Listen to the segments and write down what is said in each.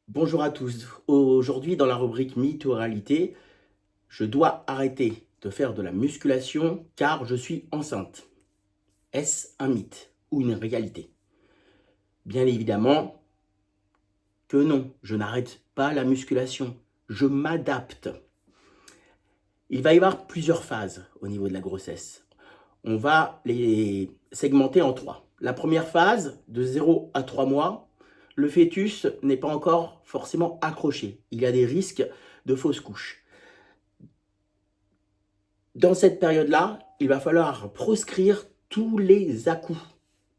Bonjour à tous. Aujourd'hui, dans la rubrique mythe ou réalité, je dois arrêter de faire de la musculation car je suis enceinte. Est-ce un mythe ou une réalité? Bien évidemment que non, je n'arrête pas la musculation, je m'adapte. Il va y avoir plusieurs phases au niveau de la grossesse. On va les segmenter en trois. La première phase, de 0 à 3 mois, le fœtus n'est pas encore forcément accroché. Il y a des risques de fausse couche. Dans cette période-là, il va falloir proscrire tous les à-coups,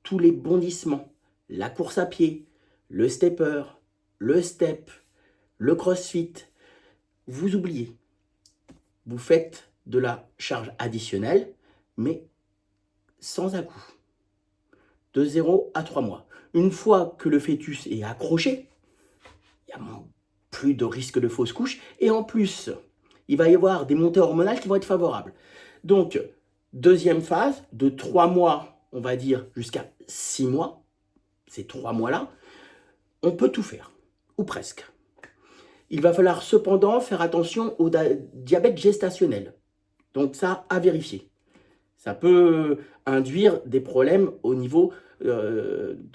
tous les bondissements, la course à pied, le stepper, le step, le crossfit. Vous oubliez, vous faites de la charge additionnelle, mais sans à-coups, de 0 à 3 mois. Une fois que le fœtus est accroché, il n'y a plus de risque de fausse couche, et en plus, il va y avoir des montées hormonales qui vont être favorables. Donc, deuxième phase, de 3 mois, on va dire, jusqu'à 6 mois, ces 3 mois-là, on peut tout faire, ou presque. Il va falloir cependant faire attention au diabète gestationnel. Donc ça, à vérifier. Ça peut induire des problèmes au niveau des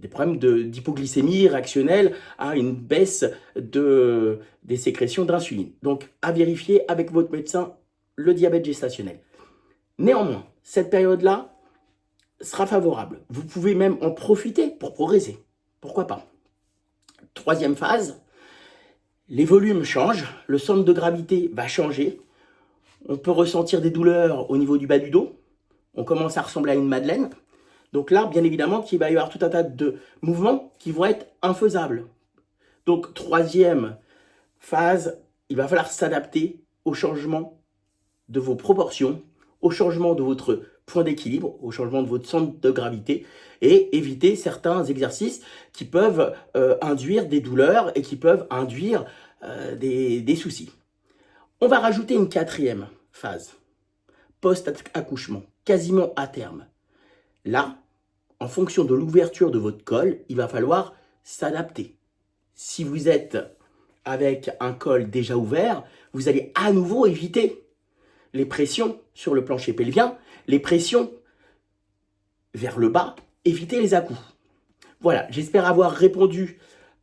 problèmes d'hypoglycémie réactionnelle à une baisse des sécrétions d'insuline. Donc, à vérifier avec votre médecin le diabète gestationnel. Néanmoins, cette période-là sera favorable. Vous pouvez même en profiter pour progresser. Pourquoi pas? Troisième phase, les volumes changent, le centre de gravité va changer. On peut ressentir des douleurs au niveau du bas du dos. On commence à ressembler à une madeleine. Donc là, bien évidemment, qu'il va y avoir tout un tas de mouvements qui vont être infaisables. Donc, troisième phase, il va falloir s'adapter au changement de vos proportions, au changement de votre point d'équilibre, au changement de votre centre de gravité et éviter certains exercices qui peuvent induire des douleurs et qui peuvent induire des soucis. On va rajouter une quatrième phase, post-accouchement, quasiment à terme. Là, en fonction de l'ouverture de votre col, il va falloir s'adapter. Si vous êtes avec un col déjà ouvert, vous allez à nouveau éviter les pressions sur le plancher pelvien, les pressions vers le bas, éviter les à-coups. Voilà, j'espère avoir répondu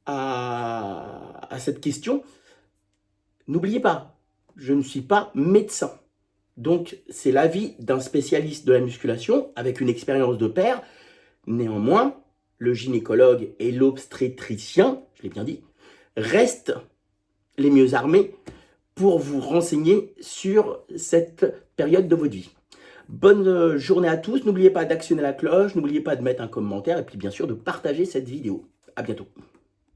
à cette question. N'oubliez pas, je ne suis pas médecin. Donc, c'est l'avis d'un spécialiste de la musculation avec une expérience de pair. Néanmoins, le gynécologue et l'obstétricien, je l'ai bien dit, restent les mieux armés pour vous renseigner sur cette période de votre vie. Bonne journée à tous. N'oubliez pas d'actionner la cloche, n'oubliez pas de mettre un commentaire et puis bien sûr de partager cette vidéo. À bientôt.